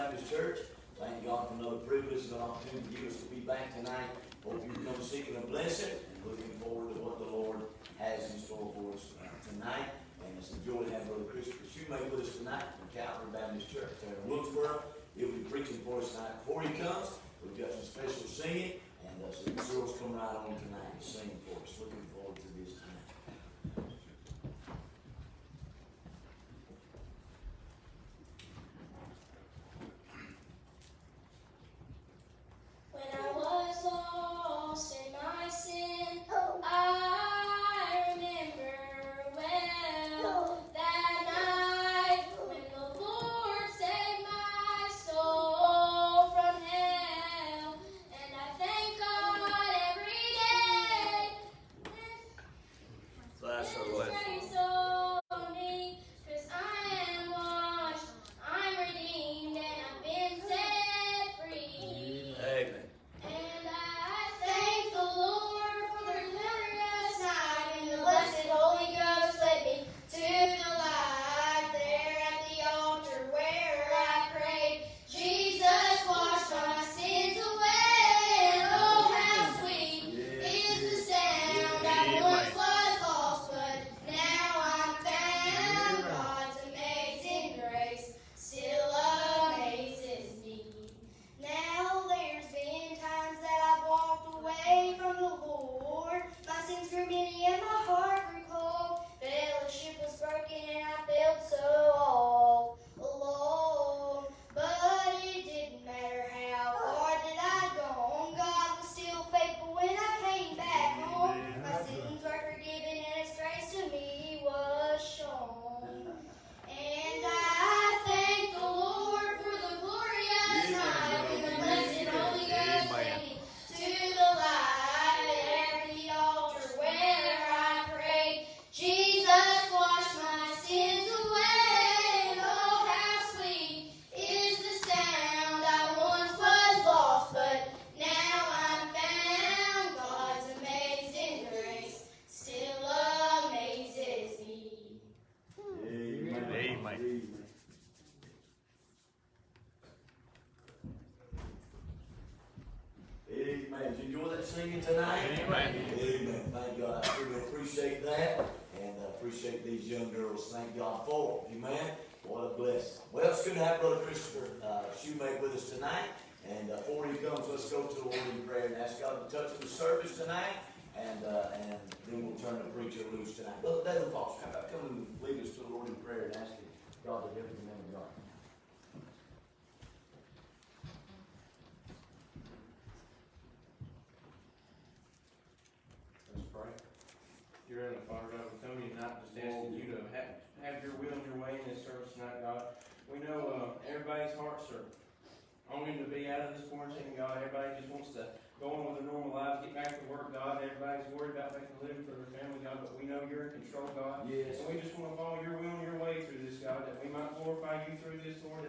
Baptist Church. Thank God for another privilege and an opportunity to give us to be back tonight. Hope you come seeking a blessing and looking forward to what the Lord has in store for us tonight. And it's a joy to have Brother Christopher Shoemake with us tonight from Calvary Baptist Church there in Wilkesboro. He'll be preaching for us tonight. Before he comes, we've got some special singing, and some girls come right on tonight and sing for us. Looking forward to this tonight. When I was lost in my sin, I remember well that night when the Lord saved my soul from hell. And I thank God every day That's with His grace on me, 'cause I am washed, I'm redeemed, and I've been set free. Amen. And I thank the Lord for the glorious night when the blessed Holy Ghost led me to the light there at the altar where I prayed. Jesus washed my sins away, and oh how sweet is the sound. I once was lost, but now I'm found. God's amazing grace still amazes me. Now there's been times that I've walked away from the Lord. My sins grew many and my heart grew cold. Fellowship was broken and I felt so all alone. But it didn't matter how far that I'd gone. God was still faithful when I came back home. My sins were forgiven and His grace to me was shown. And I thank the Lord for the glorious night when the blessed Holy Ghost led me to the light there at the altar where I prayed. Jesus washed my sins away, and oh how sweet is the sound. I once was lost, but now I'm found. God's amazing grace still amazes me. Amen. Amen. Did you enjoy that singing tonight? Amen. Amen. Thank God. I really appreciate that, and I appreciate these young girls. Thank God for them. Amen. What a blessing. Well, it's good to have Brother Christopher Shoemake with us tonight. And before he comes, let's go to the Lord in prayer and ask God to touch the service tonight. And then we'll turn the preacher loose tonight. Brother David Foster, how about come and lead us to the Lord in prayer and ask God to help you in the God. Let's pray. Dear Heavenly Father, God, we come to you tonight just asking you to have your will and your way in this service tonight, God. We know everybody's hearts are longing to be out of this quarantine, God. Everybody just wants to go on with their normal lives, get back to work, God. Everybody's worried about making a living for their family, God, but we know you're in control, God. Yes. And we just want to follow your will and your way through this, God, that we might glorify you through this, Lord.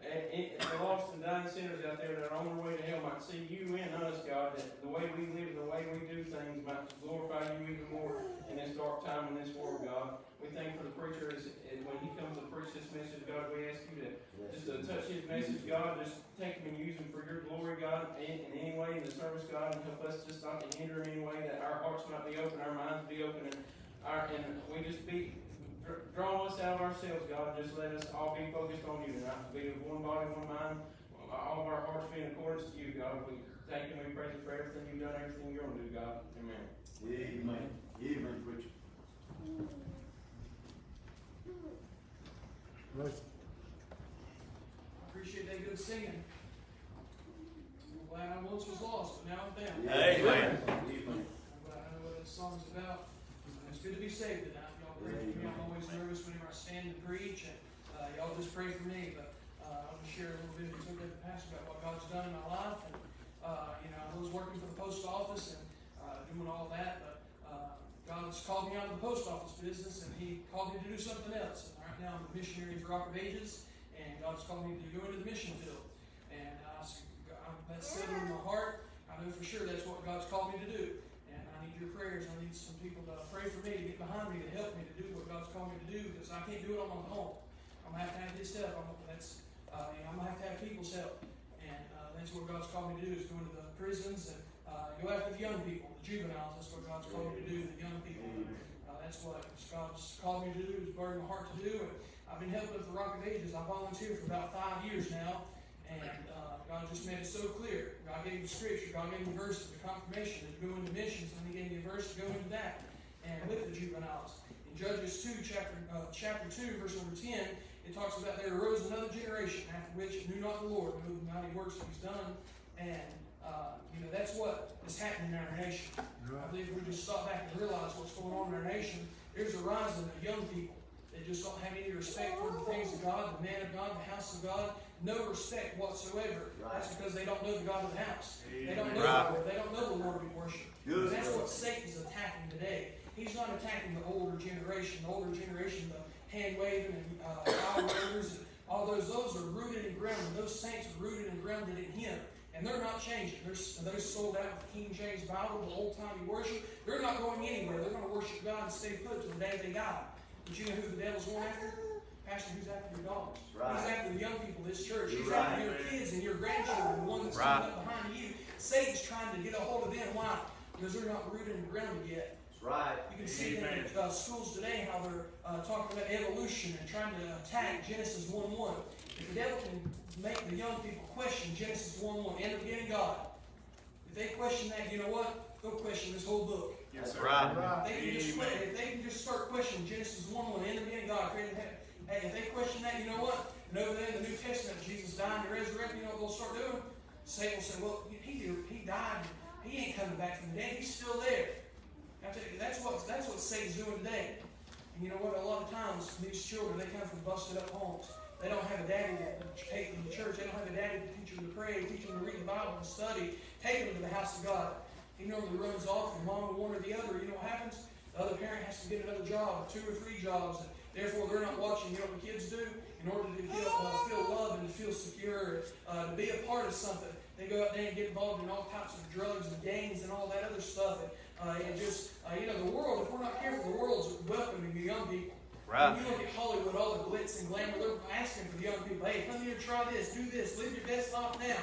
And the lost and dying sinners out there that are on their way to hell might see you in us, God, that the way we live, the way we do things might glorify you even more in this dark time in this world, God. We thank for the preacher when he comes to preach this message, God, we ask you to just to touch his message, God, just take him and use him for your glory, God, in any way in the service, God, and help us just not to hinder in any way, that our hearts might be open, our minds be open, and we just be draw us out of ourselves, God, and just let us all be focused on you tonight, to be of one body, one mind, all of our hearts be in accordance to you, God. We thank you and we praise you for everything you've done, everything you're going to do, God. Amen. Amen. Amen, preacher. Appreciate that good singing. I'm glad I once was lost, but now I'm found. Amen. I'm glad I know what this song's about. It's good to be saved tonight. Y'all pray for me. I'm always nervous whenever I stand and preach, and y'all just pray for me. But I'll just share a little bit with the pastor about what God's done in my life. And I was working for the post office and doing all that, but God's called me out of the post office business, and He called me to do something else. And right now I'm a missionary for Rock of Ages, and God's called me to go into the mission field. And that's settled in my heart. I know for sure that's what God's called me to do. And I need your prayers. I need some people to pray for me, to get behind me, to help me to do what God's called me to do, because I can't do it on my own. I'm going to have His help. I'm gonna have to have people's help, and that's what God's called me to do, is go into the prisons and go after the young people, the juveniles. That's what God's called me to do, the young people. That's what God's called me to do, is burden my heart to do. And I've been helping at the Rock of Ages. I volunteered for about 5 years now, and God just made it so clear. God gave me scripture, God gave me verses, the confirmation to go into missions, and He gave me a verse to go into that, and with the juveniles. In Judges 2, chapter 2, verse number 10, it talks about there arose another generation after which knew not the Lord, knew the mighty works that He's done, and that's what is happening in our nation. I believe if we just stop back and realize what's going on in our nation, there's a rising of young people that just don't have any respect for the things of God, the man of God, the house of God, no respect whatsoever. That's because they don't know the God of the house. They don't know the Lord. They don't know the Lord we worship. And that's what Satan's attacking today. He's not attacking the older generation. The older generation, the hand waving and eye wavers and all those are rooted and grounded. Those saints are rooted and grounded in Him. And they're not changing. They're sold out with the King James Bible, the old-timey worship. They're not going anywhere. They're going to worship God and stay put till the day they die. But you know who the devil's going after? Pastor, who's after your daughters? Right. He's after the young people of this church. He's after your kids and your grandchildren, the one that's coming up behind you. Satan's trying to get a hold of them. Why? Because they're not rooted and grounded yet. Right. You can see in schools today how they're talking about evolution and trying to attack Genesis 1:1. If the devil can make the young people question Genesis 1:1, in the beginning God, if they question that, you know what? Go question this whole book. Yes, sir. Right. If they can just start questioning Genesis 1:1, in the beginning God created heaven. Hey, if they question that, you know what? And over there in the New Testament, Jesus died and resurrected, you know what they'll start doing? Satan will say, well, he died. He ain't coming back from the dead. He's still there. I tell you, that's what Satan's doing today. And you know what? A lot of times, these children, they come from busted up homes. They don't have a daddy to take them to church. They don't have a daddy to teach them to pray, teach them to read the Bible and study, take them to the house of God. He normally runs off from mom one or the other. You know what happens? The other parent has to get another job, 2 or 3 jobs, and therefore they're not watching. You know what the kids do? In order to feel love and to feel secure, to be a part of something, they go out there and get involved in all types of drugs and gangs and all that other stuff. And the world, if we're not careful, the world's welcoming the young people. Right. When you look at Hollywood, all the glitz and glamour, they're asking for the young people, hey, come here, try this, do this, live your best life now.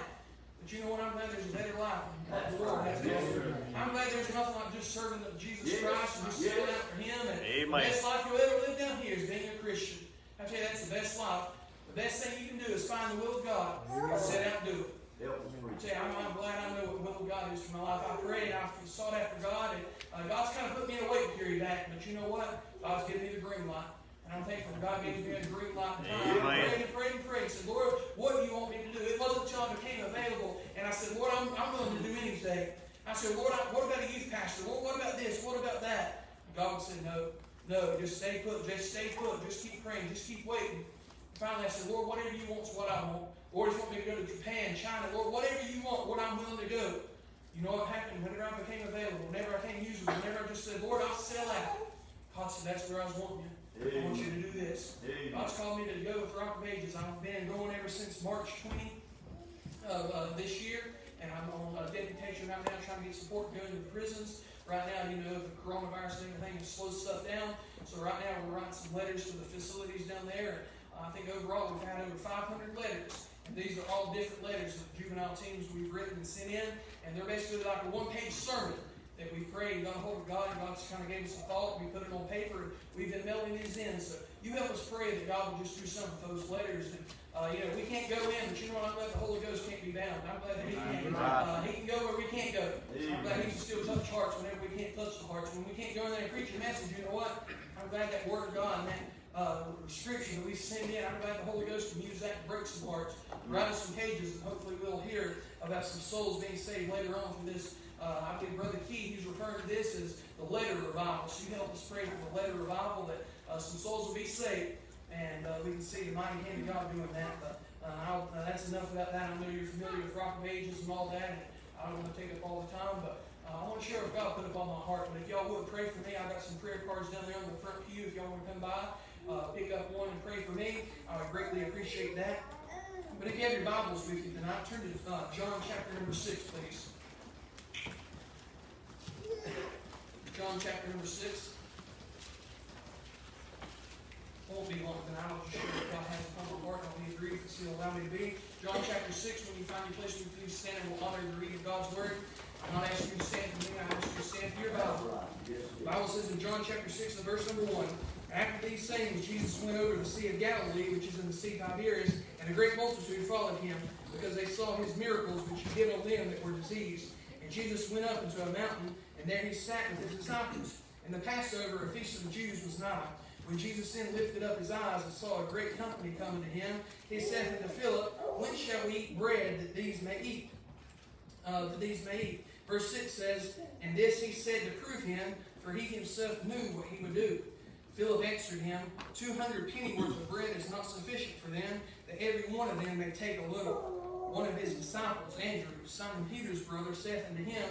But you know what? I'm glad there's a better life than the world has to offer. I'm glad there's nothing like just serving Jesus Christ and just selling out for Him. And the best life you'll ever live down here is being a Christian. I tell you, that's the best life. The best thing you can do is find the will of God and set out and do it. I tell you, I'm glad I know what the will of God is for my life. I prayed, I sought after God, and God's kind of put me in a waiting period back. But you know what? God's given me the green light. And I'm thankful God gave me a green light. I prayed and prayed. Said, Lord, what do you want me to do? It wasn't until I became available. And I said, Lord, I'm willing to do anything. I said, Lord, what about a youth pastor? Lord, what about this? What about that? And God said, no, just stay put. Just stay put. Just keep praying. Just keep waiting. And finally, I said, Lord, whatever you want is what I want. Lord, if you want me to go to Japan, China, Lord, whatever you want, Lord, I'm willing to go. You know what happened? Whenever I became available, whenever I came usable, whenever I just said, Lord, I'll sell out. God said, that's where I was wanting you. I want you to do this. God's called me to go with Rock of Ages. I've been going ever since March 20 of this year, and I'm on a deputation right now trying to get support going to the prisons. Right now, the coronavirus and everything has slowed stuff down. So right now we're writing some letters to the facilities down there. I think overall we've had over 500 letters. And these are all different letters that the juvenile teams we've written and sent in. And they're basically like a one-page sermon that we prayed and got a hold of God, and God just kind of gave us a thought, and we put it on paper, and we've been mailing these in. So you help us pray that God will just do something with those letters. And we can't go in, but you know what? I'm glad the Holy Ghost can't be bound. I'm glad that He can. He can go where we can't go. I'm glad He can still touch hearts whenever we can't touch the hearts. When we can't go in there and preach a message, you know what? I'm glad that Word of God and that scripture that we send in, I'm glad the Holy Ghost can use that to break some hearts, rattle some cages, and hopefully we'll hear about some souls being saved later on from this. I believe Brother Key, he's referring to this as the letter revival. So you help us pray for the letter revival, that some souls will be saved, and we can see the mighty hand of God doing that. But that's enough about that. I know you're familiar with Rock of Ages and all that, and I don't want to take up all the time, but I want to share what God put up on my heart. But if y'all would pray for me, I got some prayer cards down there on the front pew. If y'all want to come by, pick up one and pray for me, I would greatly appreciate that. But if you have your Bibles with you tonight, turn to John chapter number 6, please. John chapter number 6. Won't be long tonight. I'll just share what God has upon my heart. heart, and I'll be brief as He'll allow me to be. John chapter 6, when you find your place, will you please stand and we'll honor the reading of God's Word. I'm not asking you to stand for me, I ask you to stand for your Bible. The Bible says in John chapter 6 and verse number 1, after these sayings, Jesus went over the Sea of Galilee, which is in the Sea Tiberias, and a great multitude followed him, because they saw his miracles which he did on them that were diseased. And Jesus went up into a mountain, and there he sat with his disciples. And the Passover, a feast of the Jews, was nigh. When Jesus then lifted up his eyes and saw a great company coming to him, he said unto Philip, When shall we eat bread that these may eat? Verse 6 says, And this he said to prove him, for he himself knew what he would do. Philip answered him, 200 pennyworth of bread is not sufficient for them, that every one of them may take a little. One of his disciples, Andrew, Simon Peter's brother, saith unto him,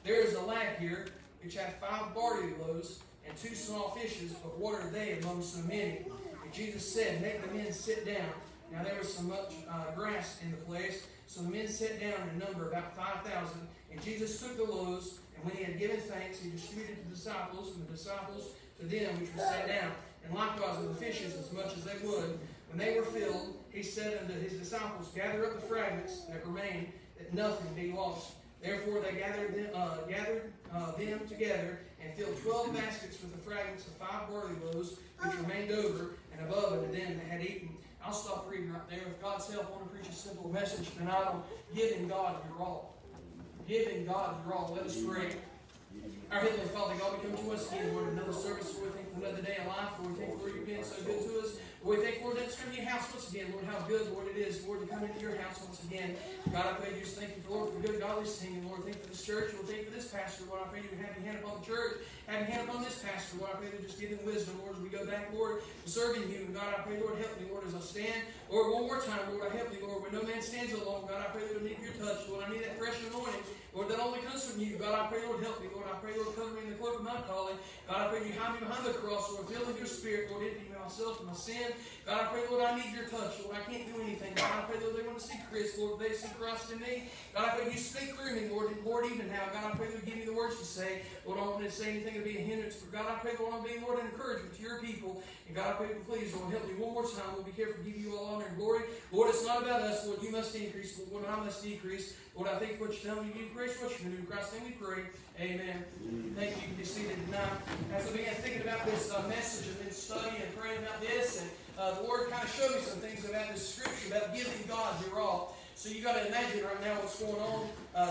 There is a lad here, which hath 5 barley loaves, and 2 small fishes, but what are they among so many? And Jesus said, Make the men sit down. Now there was so much grass in the place, so the men sat down in number about 5,000. And Jesus took the loaves, and when he had given thanks, he distributed to the disciples, and the disciples to them which were sat down, and likewise of the fishes as much as they would. When they were filled, he said unto his disciples, Gather up the fragments that remain, that nothing be lost. Therefore they gathered them together, and filled 12 baskets with the fragments of 5 barley loaves, which remained over and above unto them that had eaten. I'll stop reading right there. With God's help, I want to preach a simple message tonight on giving God your all. Giving God your all. Let us pray. Our Heavenly Father, God, we come to us again, Lord, another service. Lord, we thank you for another day of life. Lord, we thank you, Lord, you've been so good to us. Lord, we thank you, Lord, that it's come to your house once again. Lord, how good, Lord, it is, Lord, to come into your house once again. God, I pray you just thank you, for, Lord, for good, godly singing. Lord, thank you for this church. Lord, thank you for this pastor. Lord, I pray you have your hand upon the church, have your hand upon this pastor. Lord, I pray you just give him wisdom, Lord, as we go back, Lord, to serving you. And God, I pray, Lord, help me, Lord, as I stand. Lord, one more time, Lord, I help me, Lord, when no man stands alone. God, I pray, Lord, I need your touch. Lord, I need that fresh anointing. Lord, that only comes from you. God, I pray, Lord, help me. Lord, I pray, Lord, cover me in the cloak of my calling. God, I pray you hide me behind the cross. Lord, fill with your spirit. Lord, empty myself of my sin. God, I pray, Lord, I need your touch. Lord, I can't do anything. God, I pray, Lord, they want to see Chris. Lord, they see Christ in me. God, I pray you speak through me, Lord, and Lord, even now. God, I pray, Lord, give me the words to say. Lord, I don't want to say anything to be a hindrance. But God, I pray, Lord, I'm being, Lord, an encouragement to your people. And God, I pray, please, Lord, help me one more time. Lord, be careful to give you all honor and glory. Lord, it's not about us. Lord, you must increase. Lord, I must decrease. Lord, I thank you for what you're telling me. You grace what you're going to do. In Christ's name we pray. Amen. Thank you. You can be seated tonight. As I began thinking about this message and then studying and praying about this, and the Lord kind of showed me some things about this scripture, about giving God your all. So you got to imagine right now what's going on.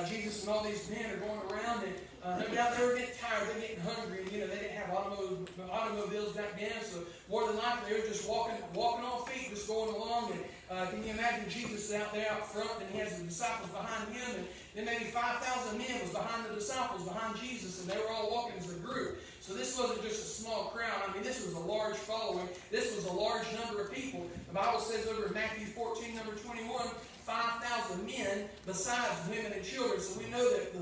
Jesus and all these men are going around, and no doubt they were getting tired, they're getting hungry. You know, they didn't have automobiles back then, so more than likely they were just walking on feet, just going along. And can you imagine Jesus out there out front, and he has the disciples behind him, and then maybe 5,000 men was behind the disciples, behind Jesus, and they were all walking as a group. So this wasn't just a small crowd. I mean, this was a large following. This was a large number of people. The Bible says over in Matthew 14, number 21, 5,000 men besides women and children. So we know that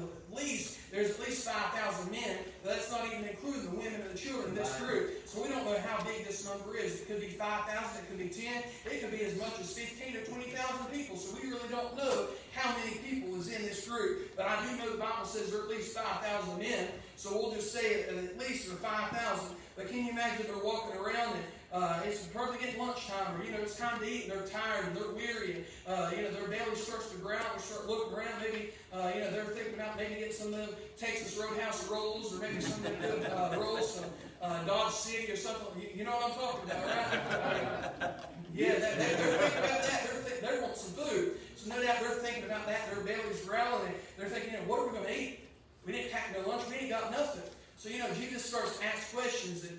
there's at least 5,000 men, but that's not even including the women and the children in this group. So we don't know how big this number is. It could be 5,000, it could be 10, it could be as much as 15 or 20,000 people. So we really don't know how many people is in this group. But I do know the Bible says there are at least 5,000 men. So we'll just say at least there are 5,000. But can you imagine they're walking around and it's probably getting lunchtime, or it's time to eat, and they're tired and they're weary, and their belly starts to growl, or start looking around. Maybe they're thinking about maybe getting some of them Texas Roadhouse rolls, or maybe some of them rolls from Dodge City or something. You know what I'm talking about, right? Yeah, they're thinking about that. They want some food, so no doubt they're thinking about that. Their belly's growling, and they're thinking, what are we going to eat? We didn't pack no lunch. We ain't got nothing. So Jesus starts to ask questions, and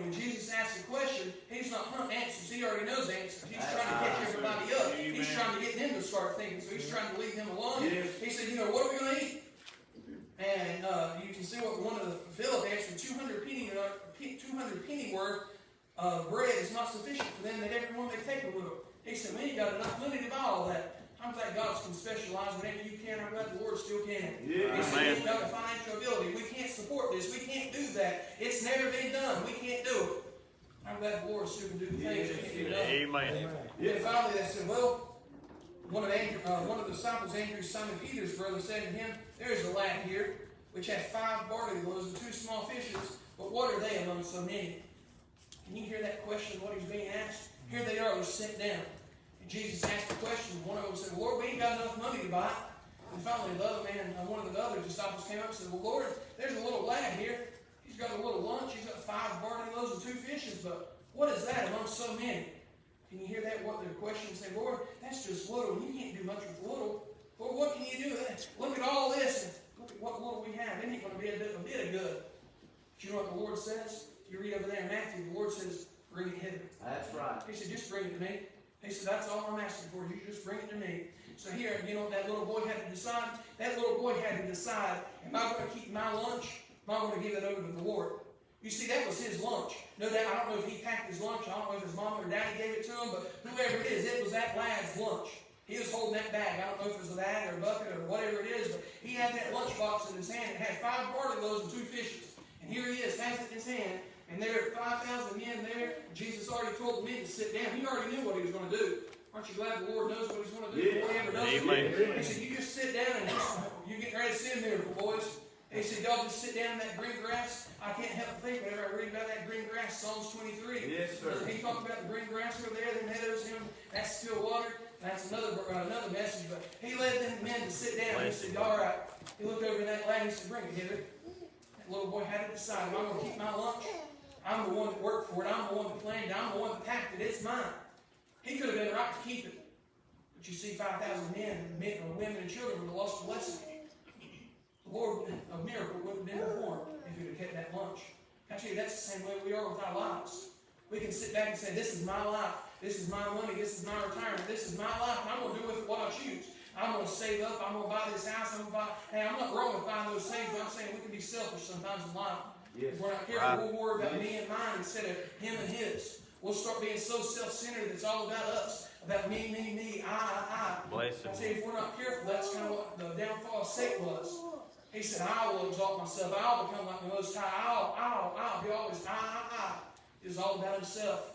when Jesus asks a question, he's not hunting answers. He already knows answers. He's trying to catch everybody up. Amen. He's trying to get them to start thinking. So he's trying to lead them along. Yes. He said, what are we going to eat? And you can see what one of the Philip answered: 200 penny worth of bread is not sufficient for them, that everyone may take a little. He said, we ain't got enough money to buy all that. I'm glad God can specialize whenever you can. I'm glad the Lord still can. Yeah. He said, we've got the financial ability. We can't support this. We can't do that. It's never been done. We can't do it. I'm glad the Lord still can do the things that can be done. Amen. And finally they said, one of the disciples, Andrew, Simon Peter's brother, said to him, there is a lad here, which hath 5 barley loaves and 2 small fishes, but what are they among so many? Can you hear that question, what he's being asked? Here they are, they're sent down. Jesus asked the question. One of them said, Lord, we ain't got enough money to buy it. And finally, the other man, one of the other disciples came up and said, well, Lord, there's a little lad here. He's got a little lunch. He's got 5 barley loaves and 2 fishes. But what is that among so many? Can you hear that? What the question said, Lord, that's just little. You can't do much with little. Lord, what can you do with that? Look at all this and look at what little we have. It ain't going to be a bit of good. But you know what the Lord says? You read over there in Matthew, the Lord says, bring it hither. That's right. He said, just bring it to me. He said, that's all I'm asking for. You just bring it to me. So here, you know what that little boy had to decide? That little boy had to decide, am I going to keep my lunch? Am I going to give it over to the Lord? You see, that was his lunch. No doubt, I don't know if he packed his lunch. I don't know if his mom or daddy gave it to him, but whoever it is, it was that lad's lunch. He was holding that bag. I don't know if it was a bag or a bucket or whatever it is, but he had that lunchbox in his hand. It had 5 barley loaves and 2 fishes. And here he is, has it in his hand. And there are 5,000 men there. Jesus already told the men to sit down. He already knew what he was going to do. Aren't you glad the Lord knows what he's going to do before he ever does it? He said, you just sit down and you're getting ready to see a miracle, boys. And he said, y'all just sit down in that green grass. I can't help but think whenever I read about that green grass, Psalms 23. Yes, sir. He talked about the green grass over there, the meadows, that's still water. That's another message. But he led them men to sit down. He said, all right. He looked over at that lad and he said, bring it hither. That little boy had to decide, am I going to keep my lunch? I'm the one that worked for it. I'm the one that planned it. I'm the one that packed it. It's mine. He could have been right to keep it. But you see, 5,000 men, women, and children would have lost a blessing. The Lord, a miracle would have been performed if he would have kept that lunch. I tell you, that's the same way we are with our lives. We can sit back and say, this is my life. This is my money. This is my retirement. This is my life. And I'm going to do with it what I choose. I'm going to save up. I'm going to buy this house. I'm going to buy. Hey, I'm not wrong with buying those things, but I'm saying we can be selfish sometimes in life. Yes. If we're not careful, we'll worry about me and mine instead of him and his. We'll start being so self-centered that it's all about us. About me, I. Bless him. I tell you, if we're not careful, that's kind of what the downfall of Satan was. He said, I will exalt myself. I'll become like the Most High. I'll be always I. It's all about himself.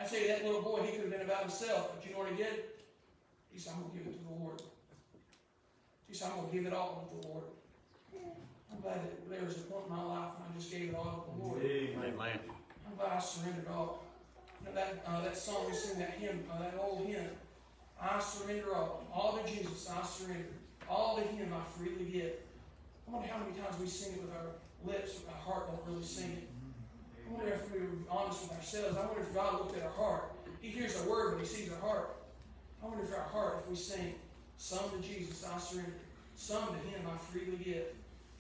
I tell you, that little boy, he could have been about himself. But you know what he did? He said, I'm going to give it to the Lord. He said, I'm going to give it all to the Lord. I'm glad that there was a point in my life when I just gave it all to the Lord. Amen. I'm glad I surrendered all. You know, that song we sing, that hymn, that old hymn, I surrender all to Jesus, I surrender. All to him I freely give. I wonder how many times we sing it with our lips, but our heart don't really sing it. I wonder if we were honest with ourselves. I wonder if God looked at our heart. He hears our word, but he sees our heart. I wonder if our heart, if we sing, some to Jesus I surrender, some to him I freely give.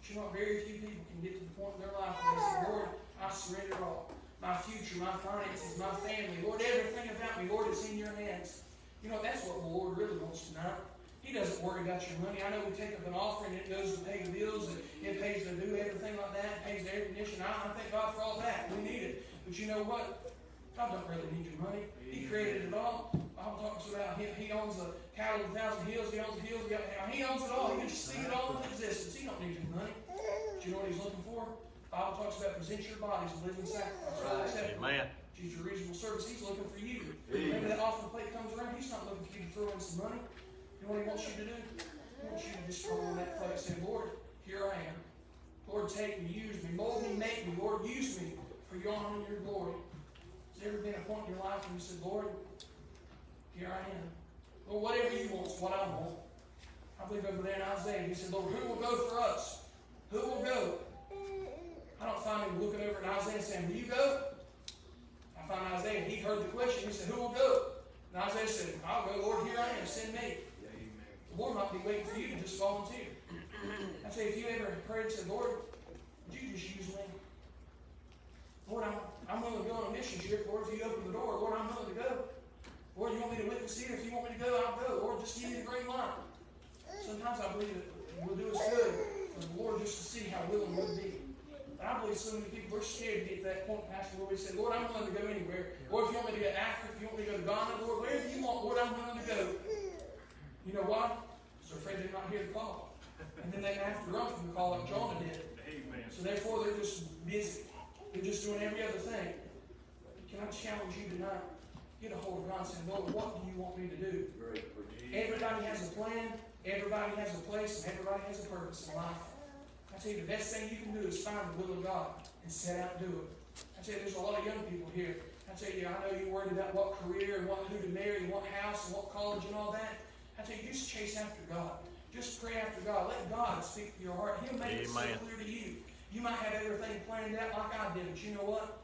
But you know what? Very few people can get to the point in their life where they say, Lord, I surrender all. My future, my finances, my family, Lord, everything about me, Lord, it's in your hands. You know, that's what the Lord really wants tonight. He doesn't worry about your money. I know we take up an offering, it goes to pay the bills, and it pays to do everything like that, it pays the air conditioning. I thank God for all that. We need it. But you know what? God don't really need your money. He created it all. The Bible talks about him. He owns the cattle of 1,000 hills. He owns the hills. He owns it all. He can just see it all in existence. He don't need your money. But you know what he's looking for? The Bible talks about present your bodies a living sacrifice. Amen. Choose your reasonable service. He's looking for you. Whenever that offering plate comes around, he's not looking for you to throw in some money. You know what he wants you to do? He wants you to just throw on that plate and say, Lord, here I am. Lord, take me, use me, mold me, make me. Lord, use me for your honor and your glory. Has there ever been a point in your life when you said, Lord, here I am. Lord, whatever you want is what I want. I believe over there in Isaiah, he said, Lord, who will go for us? Who will go? I don't find him looking over at Isaiah and saying, will you go? I find Isaiah, he heard the question, he said, who will go? And Isaiah said, I'll go, Lord, here I am, send me. The Lord might be waiting for you to just volunteer. I tell you, if you ever prayed and said, Lord, would you just use me? Lord, I'm willing to go on a mission trip. Lord, if you open the door, Lord, I'm willing to go. Lord, you want me to witness here? If you want me to go, I'll go. Lord, just give me the green light. Sometimes I believe it will do us good for the Lord just to see how willing we'll be. But I believe so many people, we're scared to get to that point, Pastor, where we say, Lord, I'm willing to go anywhere. Lord, if you want me to go to Africa, if you want me to go to Ghana, Lord, wherever you want, Lord, I'm willing to go. You know why? Because they're afraid they might hear the call. And then they have to run from the call like Jonah did. Amen. So therefore, they're just busy. They're just doing every other thing. Can I challenge you tonight? Get a hold of God and say, Lord, what do you want me to do? Everybody has a plan, everybody has a place, and everybody has a purpose in life. I tell you, the best thing you can do is find the will of God and set out and do it. I tell you, there's a lot of young people here. I tell you, I know you're worried about what career and who to marry and what house and what knowledge and all that. I tell you, just chase after God. Just pray after God. Let God speak to your heart. He'll make it so clear to you. You might have everything planned out like I did, but you know what?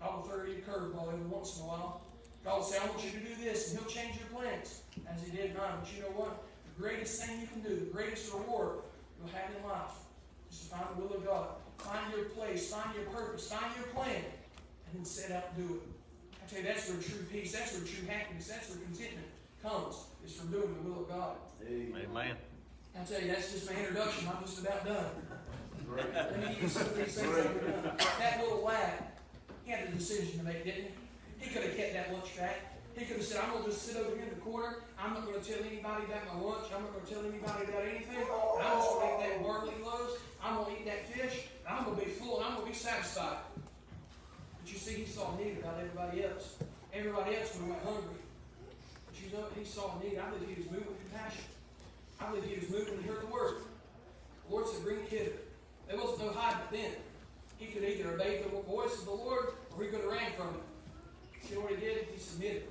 God will throw you a curveball every once in a while. God will say, I want you to do this, and He'll change your plans, as He did mine. But you know what? The greatest thing you can do, the greatest reward you'll have in life, is to find the will of God. Find your place, find your purpose, find your plan, and then set out and do it. I tell you, that's where true peace, that's where true happiness, that's where contentment comes, is from doing the will of God. Amen. I tell you, that's just my introduction. I'm just about done. Let me give you some of these things that were done. That little lad, he had a decision to make, didn't he? He could have kept that lunch back. He could have said, I'm going to just sit over here in the corner. I'm not going to tell anybody about my lunch. I'm not going to tell anybody about anything. I'm just going to eat that barley loaves. I'm going to eat that fish. And I'm going to be full and I'm going to be satisfied. But you see, he saw a need about everybody else. Everybody else would have went hungry. But you know, he saw a need. I believe he was moved with compassion. I believe he was moved when he heard the word. The Lord said, bring it hither. There wasn't no hiding it then. He could either obey the voice of the Lord or he could have ran from it. You know what he did? He submitted.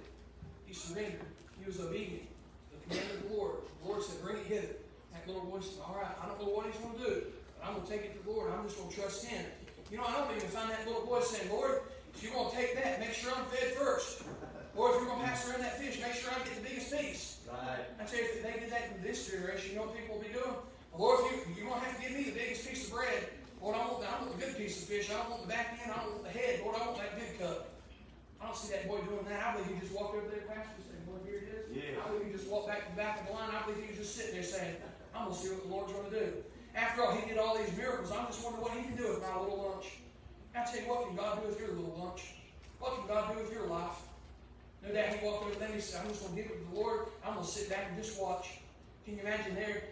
He surrendered. He was obedient to the command of the Lord. The Lord said, bring it hither. That little boy said, all right, I don't know what he's going to do, but I'm going to take it to the Lord. I'm just going to trust Him. You know, I don't even find that little boy saying, Lord, if you're going to take that, make sure I'm fed first. Or if you're going to pass around that fish, make sure I get the biggest piece. Right. I tell you, if they did that in this generation, you know what people will be doing? Lord, if you're going to have to give me the biggest piece of bread. Lord, I want the good piece of fish. I don't want the back end. I don't want the head. Lord, I want that good cup. I don't see that boy doing that. I believe he just walked over there to the pastor and said, Lord, here it is. Yeah. I believe he just walked back to the back of the line. I believe he was just sitting there saying, I'm going to see what the Lord's going to do. After all, he did all these miracles. I'm just wondering what he can do with my little lunch. I tell you, what can God do with your little lunch? What can God do with your life? No doubt he walked over there and he said, I'm just going to give it to the Lord. I'm going to sit back and just watch. Can you imagine there?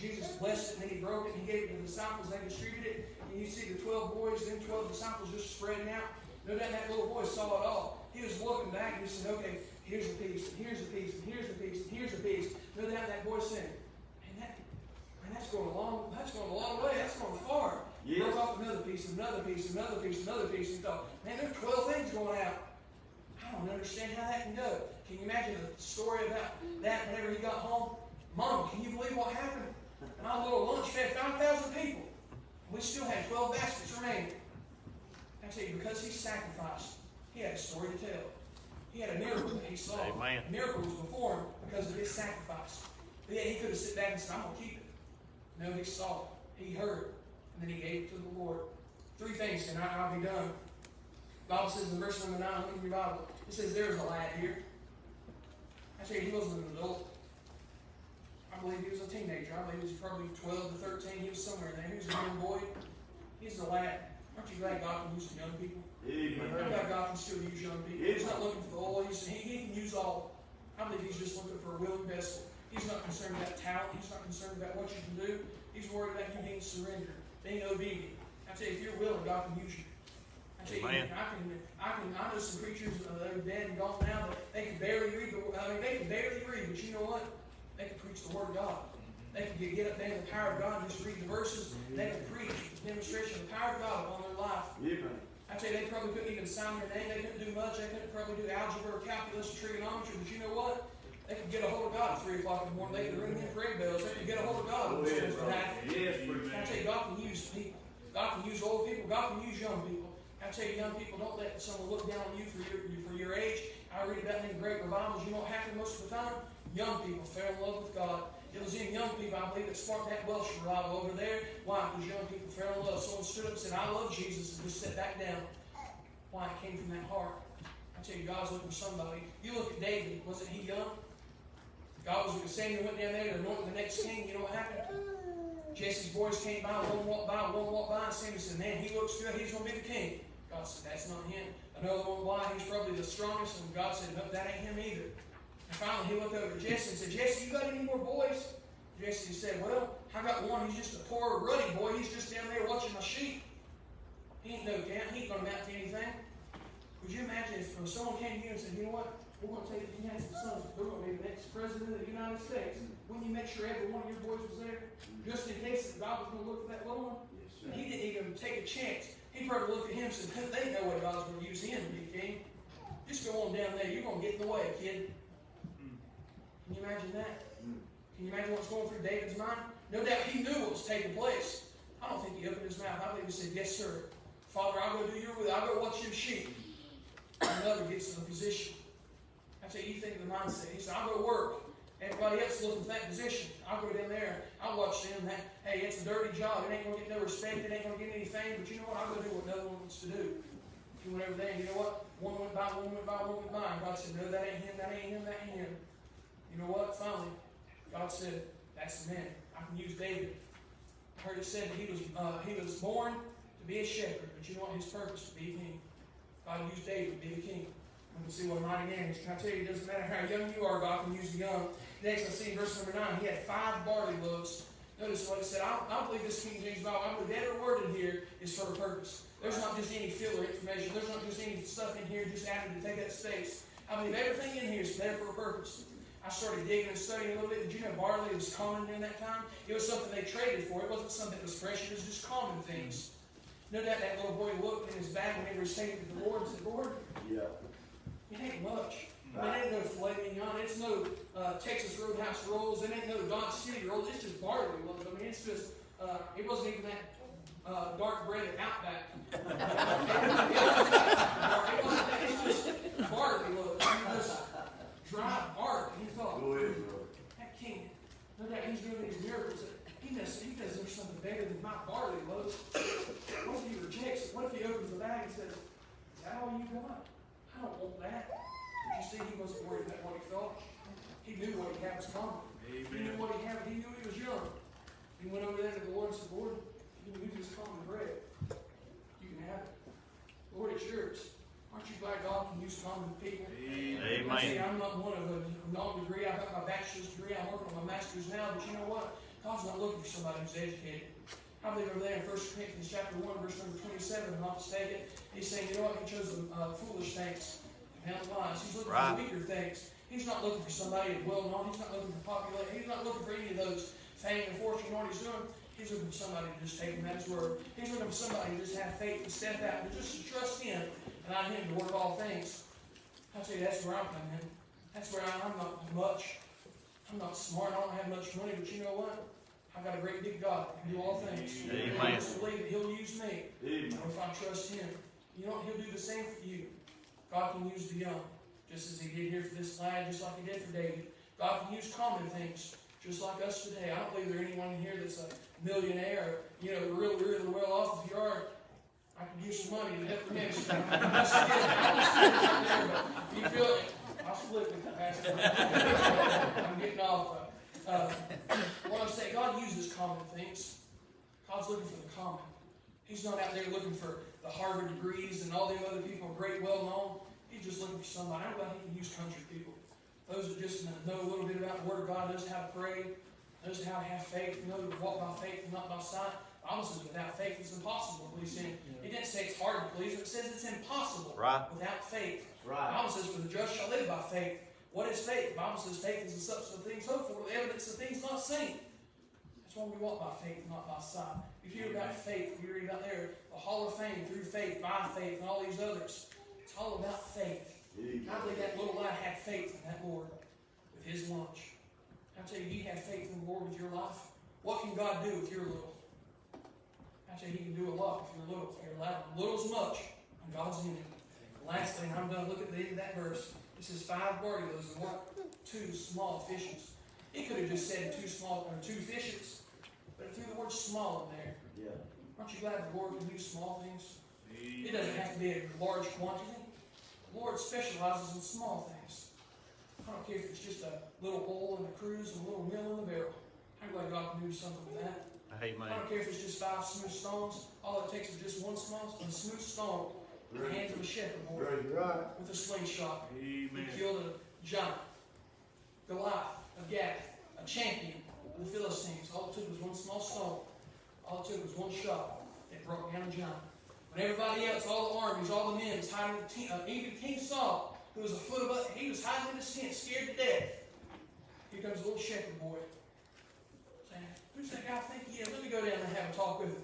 Jesus blessed it and then he broke it and he gave it to the disciples. They distributed it. And you see the 12 boys and 12 disciples just spreading out. No doubt that little boy saw it all. He was looking back and he said, okay, here's a piece, and here's a piece, and here's a piece, and here's a piece. No doubt that boy said, man, that's going a long way. That's going far. He broke off another piece, another piece, another piece, another piece, and he thought, man, there's 12 things going out. I don't understand how that can go. Can you imagine the story about that whenever he got home? Mom, can you believe what happened? My little lunch fed 5,000 people. We still had 12 baskets remaining. I tell you, because he sacrificed, he had a story to tell. He had a miracle that he saw. Amen. A miracle was performed because of his sacrifice. But yet he could have sat back and said, I'm going to keep it. No, he saw it. He heard it. And then he gave it to the Lord. 3 things, and I'll be done. The Bible says in verse number 9, look in your Bible. It says there's a lad here. I tell you, he wasn't an adult. I believe he was a teenager. I believe he was probably 12 to 13. He was somewhere in there. He was a young boy. He's a lad. Aren't you glad God can use some young people? Amen. I'm glad God can still use young people. He's not looking for the oil. He can use all. I believe he's just looking for a willing vessel. He's not concerned about talent. He's not concerned about what you can do. He's worried about you being surrendered, being obedient. I tell you, if you're willing, God can use you. I tell you, I know some preachers that are dead and gone now, but they can barely read they can barely read, but you know what? They can preach the Word of God. They can get up there in the power of God and just read the verses. They can preach the demonstration of the power of God upon their life. Amen. I tell you, they probably couldn't even sign their name. They couldn't do much. They couldn't probably do algebra or calculus or trigonometry. But you know what? They could get a hold of God at 3 o'clock in the morning. They could ring them prayer bells. They could get a hold of God. Yes, I tell you, God can use people. God can use old people. God can use young people. I tell you, young people, don't let someone look down on you for your age. I read about them in great revivals. You know what happened most of the time? Young people fell in love with God. It was in young people, I believe, that sparked that Welsh revival over there. Why? Because young people fell in love. Someone stood up and said, I love Jesus, and just sat back down. Why? It came from that heart. I tell you, God's looking for somebody. You look at David, wasn't he young? God was with Samuel, went down there to anoint the next king. You know what happened? Jesse's boys came by, one walked by, and Samuel said, man, he looks good, he's going to be the king. God said, that's not him. Another one by, he's probably the strongest, and God said, no, that ain't him either. And finally, he looked over to Jesse and said, Jesse, you got any more boys? Jesse said, well, I got one. He's just a poor, ruddy boy. He's just down there watching my sheep. He ain't no count. He ain't going to amount to anything. Would you imagine if someone came to you and said, you know what? We're going to take you had some sons. We're going to be the next president of the United States. Wouldn't you make sure every one of your boys was there? Just in case that God was going to look at that little one? Yes, he didn't even take a chance. He probably looked at him and said, they know what God's going to use him to be king. Just go on down there. You're going to get in the way, kid. Can you imagine that? Can you imagine what's going through David's mind? No doubt he knew what was taking place. I don't think he opened his mouth. I believe he said, yes, sir. Father, I'll go do your will. I'll go watch your sheep. Another gets in a position. That's how you think of the mindset. He said, I'll go work. Everybody else looking for that position. I'll go down there. I'll watch them. Hey, it's a dirty job. It ain't going to get no respect. It ain't going to get any fame. But you know what? I'll go do what no one wants to do. He went over there, and you know what? One went by, one went by, one went by. And God said, no, that ain't him, that ain't him, that ain't him. You know what? Finally, God said, that's the man. I can use David. I heard it said that he was born to be a shepherd, but you know what? His purpose to be a king. God used David to be the king. We can see what a mighty man is. Can I tell you, it doesn't matter how young you are, God can use the young. Next, I see in verse number 9, he had 5 barley loaves. Notice what it said. I believe this King James Bible, I believe every word in here is for a purpose. There's not just any filler information. There's not just any stuff in here just added to take up space. I believe everything in here is there for a purpose. I started digging and studying a little bit. Did you know barley was common during that time? It was something they traded for. It wasn't something that was fresh. It was just common things. No doubt that little boy looked in his bag whenever he was taken to the Lord and said, Lord, it ain't much. I mean, it ain't no filet mignon. It's no Texas Roadhouse rolls. It ain't no Dodge City rolls. It's just barley loaves. I mean, it's just, it wasn't even that dark bread at Outback. It wasn't that. It's just barley loaves. Just dry barley. He thought, that king, no doubt he's doing these miracles. He knows there's something better than my barley loaves. What if he rejects it? What if he opens the bag and says, is that all you got? I don't want that. But you see, he wasn't worried about what he thought. He knew what he had was coming. He knew what he had. He knew he was young. He went over there to the Lord and said, Lord, you can use this common bread. You can have it. Lord, it's yours. Aren't you glad God can use common people? Amen. I say, I'm not one of a non-degree. I've got my bachelor's degree. I'm working on my master's now. But you know what? God's not looking for somebody who's educated. I believe over there in 1 Corinthians chapter 1, verse number 27, if I'm not mistaken, he's saying, you know what? He chose the foolish things and the wise. He's looking for the weaker things. He's not looking for somebody well known. He's not looking for popularity. He's not looking for any of those fame and fortune. You know what he's doing? He's looking for somebody to just take him at his word. He's looking for somebody to just have faith and step out and just trust him and allow him to work all things. I'll tell you, that's where I'm coming in. That's where I'm not much. I'm not smart. I don't have much money, but you know what? I've got a great big God that can do all things. Amen. I just believe that He'll use me. Amen. If I trust Him. You know what? He'll do the same for you. God can use the young, just as He did here for this lad, just like He did for David. God can use common things, just like us today. I don't believe there's anyone in here that's a millionaire, or, you know, really, really well off. If you are, I can use some money to help the ministry. You feel it? I'll split with the pastor. I'm getting off. What I'm saying, God uses common things. God's looking for the common. He's not out there looking for the Harvard degrees and all them other people great, well known. He's just looking for somebody. I'm glad He can use country people. Those that just know a little bit about the Word of God, knows how to pray, knows how to have faith, knows to walk by faith and not by sight. The Bible says without faith it's impossible to please Him. It didn't say it's hard to please Him. It says it's impossible without faith. The Bible says, for the just shall live by faith. What is faith? The Bible says faith is the substance of things hoped for, the evidence of things not seen. That's why we walk by faith, not by sight. If you hear about faith, you read about there, the Hall of Fame, through faith, by faith, and all these others. It's all about faith. I believe that little lad had faith in that Lord with his lunch. I tell you, you have faith in the Lord with your life. What can God do with your little? I tell you, He can do a lot with your little. If you're allowed little's much, and God's in it. Lastly, and I'm going to look at the end of that verse. It says 5 barley loaves and what? 2 small fishes. He could have just said 2 fishes, but it threw the word small in there. Yeah. Aren't you glad the Lord can use small things? It doesn't have to be a large quantity. The Lord specializes in small things. I don't care if it's just a little oil in the cruise and a little meal in the barrel. I'm glad God can do something with that. Amen. I don't care if it's just 5 smooth stones. All it takes is just one smooth stone in the hands of a shepherd boy with a slingshot. He killed a giant, Goliath, a Gath, a champion of the Philistines. All it took was one small stone. All it took was one shot that brought down a giant. When everybody else, all the armies, all the men was hiding in the tent, even King Saul, who was a foot above, he was hiding in his tent, scared to death. Here comes a little shepherd boy, saying, "Who's that guy I think he is? Let me go down and have a talk with him.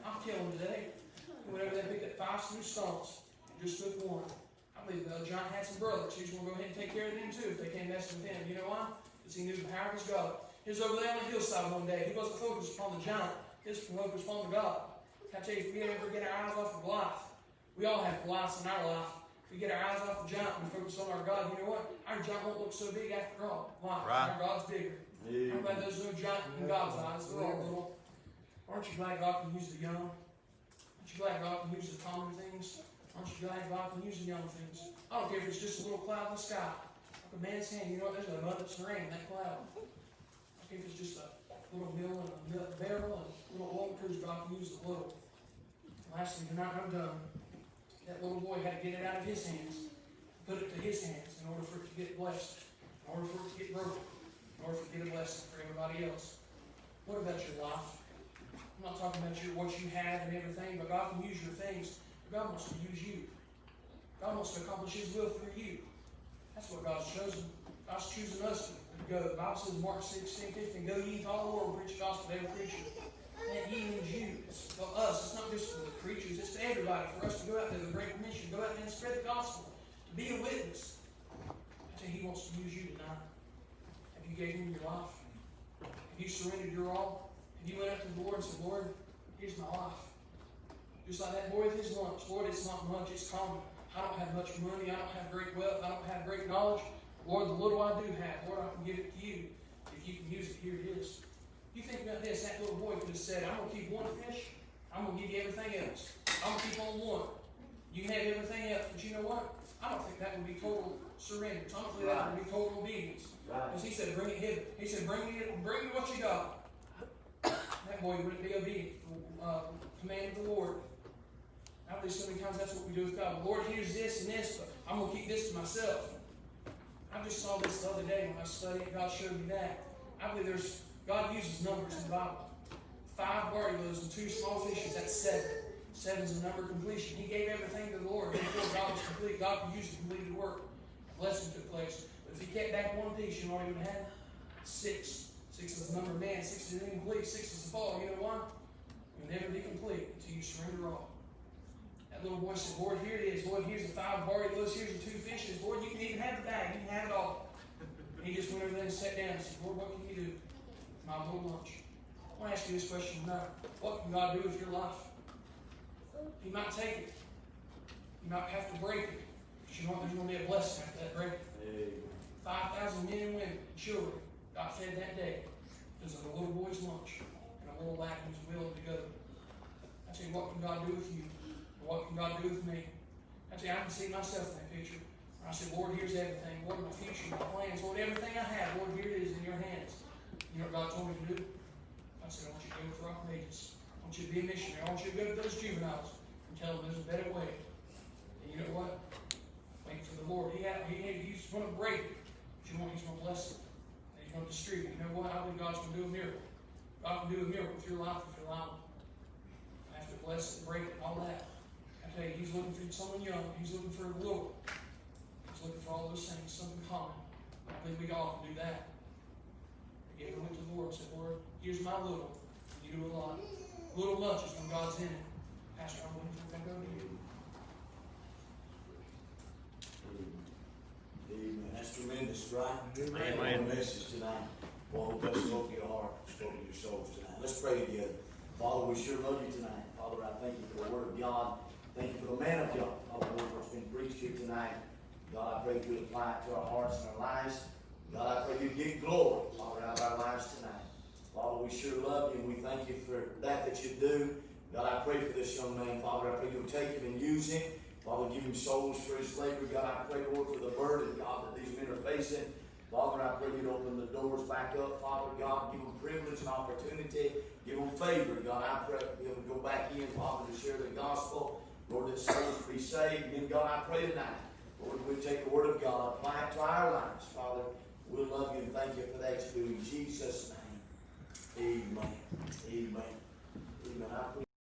I'll kill him today." He went over there and picked up 5 smooth stones. He just took one. I believe the giant had some brothers. He was going to go ahead and take care of them too if they came messing with him. You know why? Because because he knew the power of his God. He was over there on the hillside one day. He wasn't focused upon the giant. He was focused upon the God. I tell you, if we ever get our eyes off of Goliath, we all have Goliaths in our life. If we get our eyes off the giant and we focus on our God, you know what? Our giant won't look so big after all. Why? Right. Our God's bigger. Everybody knows no giant in God's eyes. They're all little. Aren't you glad God can use the young? Aren't you glad God can use the common things? Aren't you glad God can use the young things? I don't care if it's just a little cloud in the sky. Like a man's hand, you know what? There's an abundance of rain in that cloud. I don't care if it's just a little mill and a barrel and a little oil cruise, God can use the little. Lastly, tonight I'm done. That little boy had to get it out of his hands, put it to his hands in order for it to get blessed, in order for it to get broken, in order for it to get a blessing for everybody else. What about your life? I'm not talking about what you have and everything, but God can use your things. But God wants to use you. God wants to accomplish His will through you. That's what God's chosen. God's choosing us to go. The Bible says, Mark 16:15, go ye into all the world, preach the gospel to every creature. And He needs you. It's for us. It's not just for the preachers. It's to everybody. For us to go out there, the Great Commission, go out there and spread the gospel. To be a witness. I tell you, He wants to use you tonight. Have you gave Him your life? Have you surrendered your all? Have you went up to the Lord and said, Lord, here's my life. Just like that boy with his lunch. Lord, it's not much. It's common. I don't have much money. I don't have great wealth. I don't have great knowledge. Lord, the little I do have, Lord, I can give it to you. If you can use it, here it is. You think about this, that little boy could have said, I'm going to keep one fish, I'm going to give you everything else. I'm going to keep on one. You can have everything else, but you know what? I don't think that would be total surrender. I don't think that would be total obedience. Because he said, bring it hither. He said, bring me what you got. That boy wouldn't be obedient to the command of the Lord. I believe so many times that's what we do with God. Lord, here's this and this, but I'm going to keep this to myself. I just saw this the other day when I was studying. God showed me that. I believe God uses numbers in the Bible. 5 barley loaves and 2 small fishes, that's 7. 7 is the number of completion. He gave everything to the Lord before God was complete. God could use the completed work. A blessing took place. But if He kept back one piece, you know what He would have? 6. 6 is the number of man. 6 is incomplete. 6 is the fall. You know why? You'll never be complete until you surrender all. That little boy said, Lord, here it is. Lord, here's the 5 barley loaves. Here's the 2 fishes. Lord, you can even have the bag. You can have it all. And he just went over there and sat down and said, Lord, what can you do? My little lunch. I want to ask you this question tonight. What can God do with your life? He might take it. You might have to break it. But you know what? There's going to be a blessing after that break. 5,000 men and women and children got fed that day because of a little boy's lunch and a little lad who's willing to go. I tell you, what can God do with you? Or what can God do with me? I tell you, I can see myself in that picture. I said, Lord, here's everything. Lord, my future, my plans. Lord, everything I have. Lord, here it is in your hands. You know what God told me to do? I said, I want you to go with Rock Mages. I want you to be a missionary. I want you to go to those juveniles and tell them there's a better way. And you know what? Wait for the Lord. He's going to break it. But you know what? He's going to bless it. And He's going to distribute. You know what? I believe God's going to do a miracle. God can do a miracle with your life if you allow Him. I have to bless it, break it, all that. I tell you, He's looking for someone young. He's looking for a little. He's looking for all those things, something common. I believe we all can do that. Again, we went to the Lord and said, Lord, here's my little. You do a lot. Little much is when God's in it. Pastor, I'm looking for go to you. Amen. That's tremendous, right? Amen. What a message tonight. Well, hope that spoke to your heart, spoke to your souls tonight. Let's pray together. Father, we sure love you tonight. Father, I thank you for the Word of God. Thank you for the man of God. Father, what's been preached here tonight. God, I pray you would apply it to our hearts and our lives. God, I pray you'd get glory, Father, out of our lives tonight. Father, we sure love you, and we thank you for that you do. God, I pray for this young man, Father. I pray you'll take him and use him. Father, give him souls for his labor. God, I pray, Lord, for the burden, God, that these men are facing. Father, I pray you'd open the doors back up. Father, God, give them privilege and opportunity. Give them favor. God, I pray that they'll go back in, Father, to share the gospel. Lord, that souls be saved. And God, I pray tonight, Lord, we take the Word of God, apply it to our lives. Father, we'll love you and thank you for that you do. In Jesus' name, amen. Amen. Amen.